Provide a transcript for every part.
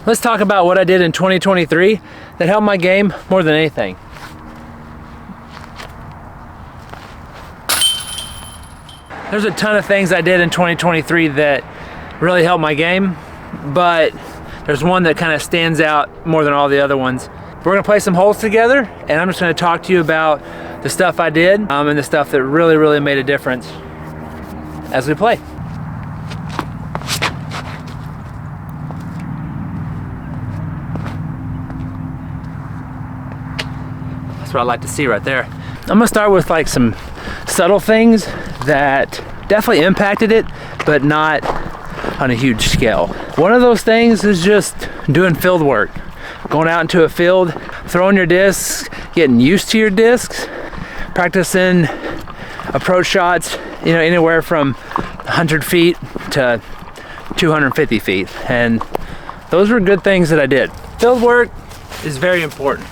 let's talk about what I did in 2023 that helped my game more than anything. There's a ton of things I did in 2023 that really helped my game, but there's one that kind of stands out more than all the other ones. We're gonna play some holes together, and I'm just gonna talk to you about the stuff I did and the stuff that really made a difference as we play. That's what I like to see right there. I'm gonna start with like some subtle things that definitely impacted it, but not on a huge scale. One of those things is just doing field work. Going out into a field, throwing your discs, getting used to your discs, practicing approach shots, you know, anywhere from 100 feet to 250 feet. And those were good things that I did. Field work is very important,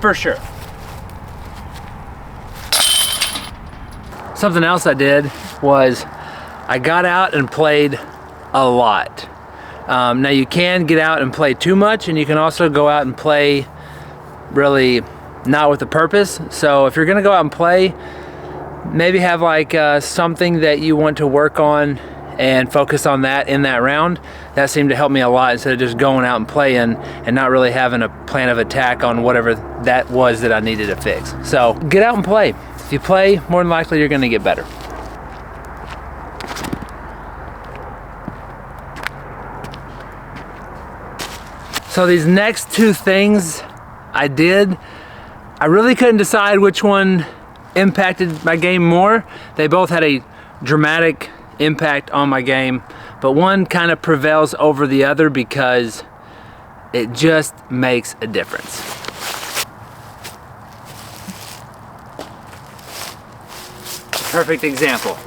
for sure. Something else I did was I got out and played a lot. Now you can get out and play too much, and you can also go out and play really not with a purpose. So if you're gonna go out and play, maybe have like something that you want to work on and focus on that in that round. That seemed to help me a lot, instead of just going out and playing and not really having a plan of attack on whatever that was that I needed to fix. So get out and play. If you play, more than likely you're gonna get better. So these next two things I did, I really couldn't decide which one impacted my game more. They both had a dramatic impact on my game, but one kind of prevails over the other because it just makes a difference. Perfect example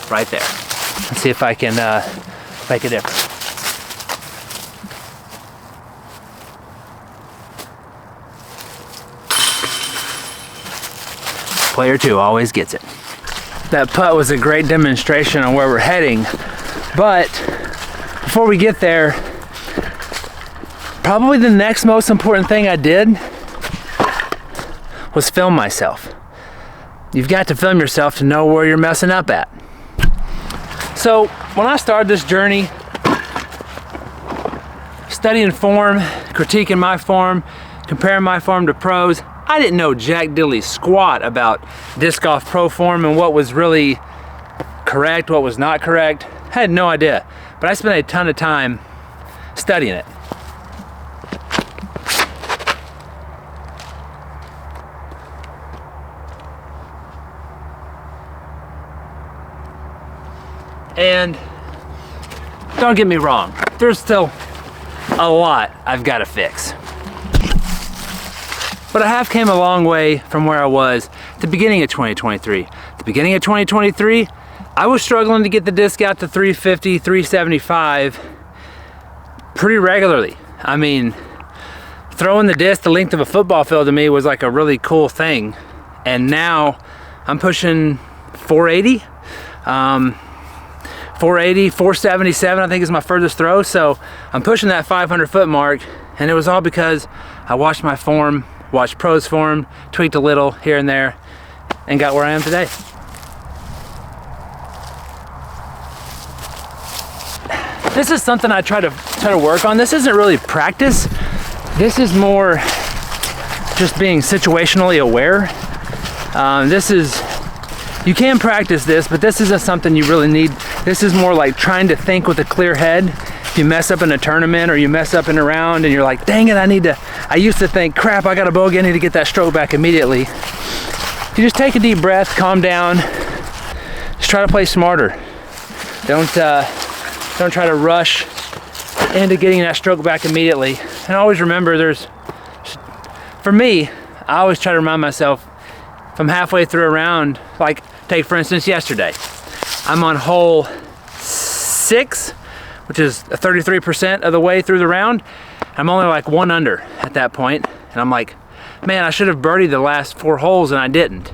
right there. Let's see if I can make a difference. Player two always gets it. That putt was a great demonstration on where we're heading, but before we get there, probably the next most important thing I did was film myself. You've got to film yourself to know where you're messing up at. So when I started this journey, studying form, critiquing my form, comparing my form to pros, I didn't know jack diddly squat about disc golf pro form and what was really correct, what was not correct. I had no idea, but I spent a ton of time studying it. And don't get me wrong, there's still a lot I've got to fix. But I have came a long way from where I was at the beginning of 2023. At the beginning of 2023, I was struggling to get the disc out to 350, 375 pretty regularly. I mean, throwing the disc the length of a football field to me was like a really cool thing. And now I'm pushing 480. 480, 477 I think is my furthest throw. So I'm pushing that 500 foot mark, and it was all because I watched my form, watched pros form, tweaked a little here and there, and got where I am today. This is something I try to work on. This isn't really practice. This is more just being situationally aware. You can practice this, but this isn't something you really need. This is more like trying to think with a clear head. If you mess up in a tournament or you mess up in a round and you're like, dang it, I used to think, crap, I got a bogey, I need to get that stroke back immediately. You just take a deep breath, calm down, just try to play smarter. Don't try to rush into getting that stroke back immediately. And always remember, for me, I always try to remind myself, if I'm halfway through a round, like take for instance yesterday, I'm on hole 6, which is 33% of the way through the round. I'm only like 1 under at that point, and I'm like, man, I should have birdied the last 4 holes and I didn't.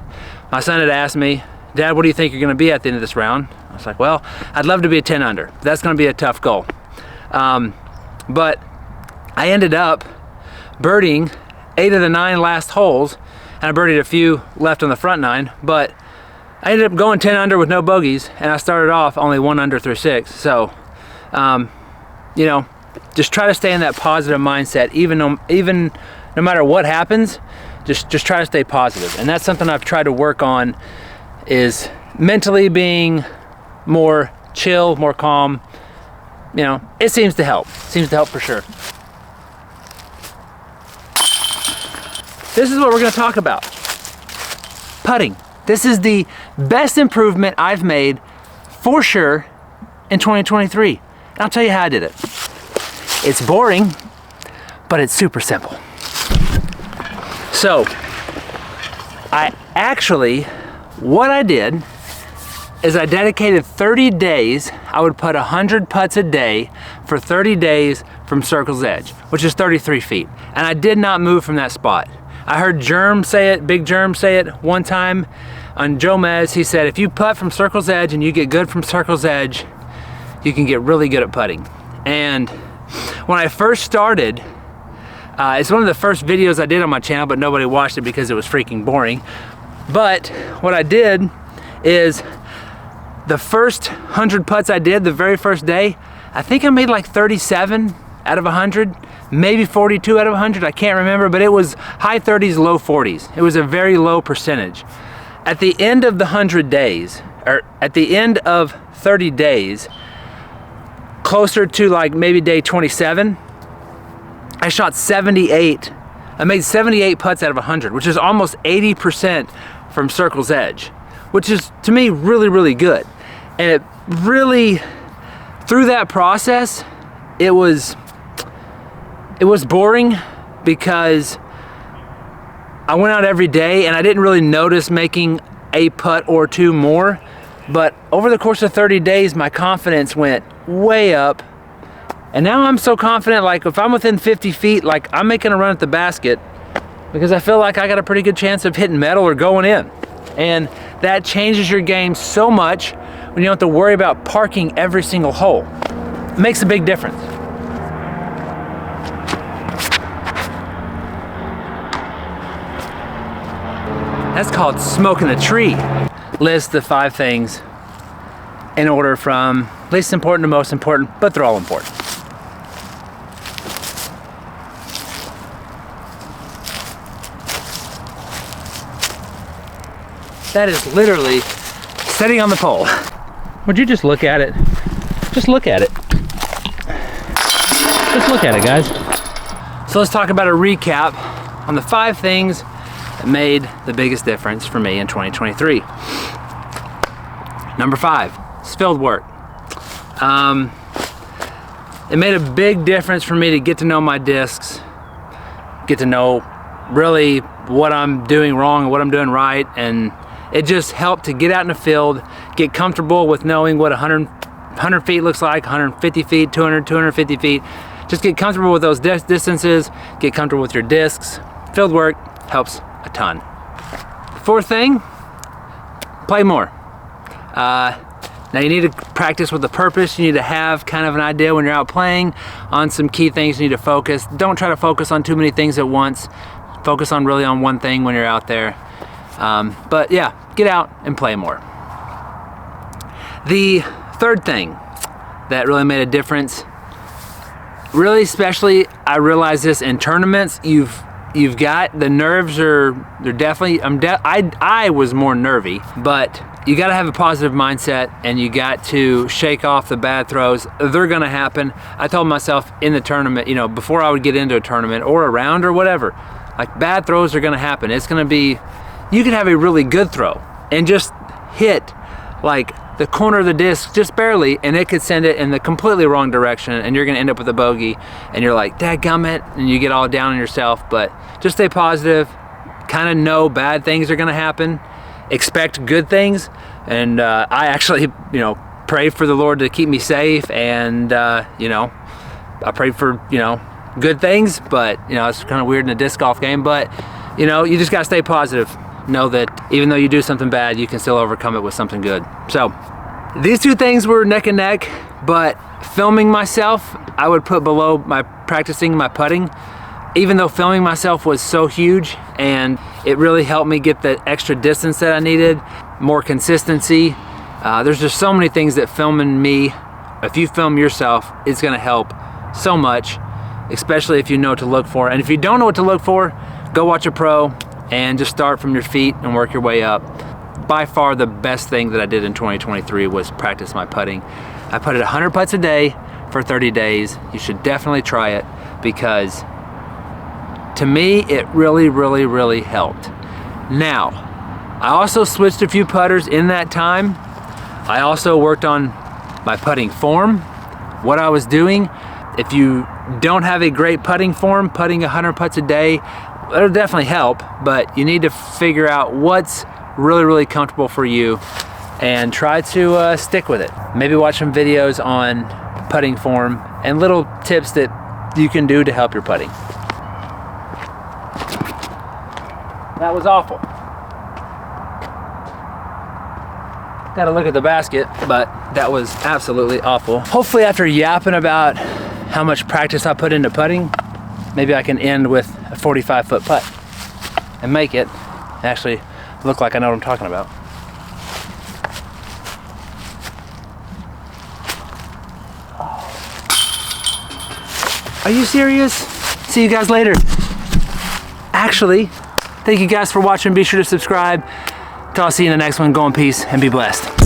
My son had asked me, Dad, what do you think you're gonna be at the end of this round? I was like, well, I'd love to be a 10 under. That's gonna be a tough goal. But I ended up birdieing 8 of the 9 last holes, and I birdied a few left on the front 9, but I ended up going 10 under with no bogeys, and I started off only 1 under through 6. So, you know, just try to stay in that positive mindset, even no matter what happens. Just try to stay positive, and that's something I've tried to work on, is mentally being more chill, more calm. You know, it seems to help. Seems to help for sure. This is what we're going to talk about. Putting. This is the best improvement I've made for sure in 2023. And I'll tell you how I did it. It's boring, but it's super simple. So, what I did is I dedicated 30 days. I would put 100 putts a day for 30 days from Circle's Edge, which is 33 feet. And I did not move from that spot. I heard Germ say it, Big Germ say it one time on Joe Mez. He said, if you putt from Circle's Edge and you get good from Circle's Edge, you can get really good at putting. And when I first started, it's one of the first videos I did on my channel, but nobody watched it because it was freaking boring. But what I did is, the first 100 putts I did, the very first day, I think I made like 37 out of 100, maybe 42 out of 100, I can't remember, but it was high 30s, low 40s. It was a very low percentage. At the end of the 100 days, or at the end of 30 days, closer to like maybe day 27, I shot 78. I made 78 putts out of 100, which is almost 80% from Circle's Edge, which is, to me, really, really good. And it really, through that process, it was boring because I went out every day and I didn't really notice making a putt or two more. But over the course of 30 days, my confidence went way up. And now I'm so confident, like if I'm within 50 feet, like I'm making a run at the basket because I feel like I got a pretty good chance of hitting metal or going in. And that changes your game so much when you don't have to worry about parking every single hole. It makes a big difference. That's called smoking a tree. List the 5 things in order from least important to most important, but they're all important. That is literally sitting on the pole. Would you just look at it? Just look at it. Just look at it, guys. So let's talk about a recap on the 5 things that made the biggest difference for me in 2023. Number 5, is field work. It made a big difference for me to get to know my discs, get to know really what I'm doing wrong and what I'm doing right, and it just helped to get out in the field, get comfortable with knowing what 100 feet looks like, 150 feet, 200, 250 feet. Just get comfortable with those distances, get comfortable with your discs. Field work helps a ton. 4th thing, play more. Now you need to practice with a purpose. You need to have kind of an idea when you're out playing on some key things you need to focus. Don't try to focus on too many things at once. Focus on really on one thing when you're out there. But yeah, get out and play more. The 3rd thing that really made a difference, really especially, I realized this in tournaments, you've got, the nerves they're definitely, I was more nervy, but you got to have a positive mindset and you got to shake off the bad throws. They're going to happen. I told myself in the tournament, you know, before I would get into a tournament or a round or whatever, like bad throws are going to happen. It's going to be, you can have a really good throw and just hit like the corner of the disc just barely, and it could send it in the completely wrong direction, and you're going to end up with a bogey, and you're like, dadgummit, and you get all down on yourself. But just stay positive, kind of know bad things are going to happen, expect good things, and I actually, you know, pray for the Lord to keep me safe, and you know, I pray for, you know, good things, but you know, it's kind of weird in a disc golf game, but you know, you just got to stay positive. Know that even though you do something bad, you can still overcome it with something good. So These two things were neck and neck, but filming myself, I would put below my practicing my putting. Even though filming myself was so huge and it really helped me get the extra distance that I needed, more consistency. There's just so many things that filming me, if you film yourself, it's gonna help so much, especially if you know what to look for. And if you don't know what to look for, go watch a pro and just start from your feet and work your way up. By far the best thing that I did in 2023 was practice my putting. I putted 100 putts a day for 30 days. You should definitely try it because to me, it really, really, really helped. Now, I also switched a few putters in that time. I also worked on my putting form, what I was doing. If you don't have a great putting form, putting 100 putts a day, it'll definitely help, but you need to figure out what's really, really comfortable for you and try to stick with it. Maybe watch some videos on putting form and little tips that you can do to help your putting. That was awful. Gotta look at the basket, but that was absolutely awful. Hopefully after yapping about how much practice I put into putting, maybe I can end with a 45-foot putt and make it actually look like I know what I'm talking about. Are you serious? See you guys later. Actually, thank you guys for watching. Be sure to subscribe. Till I'll see you in the next one. Go in peace and be blessed.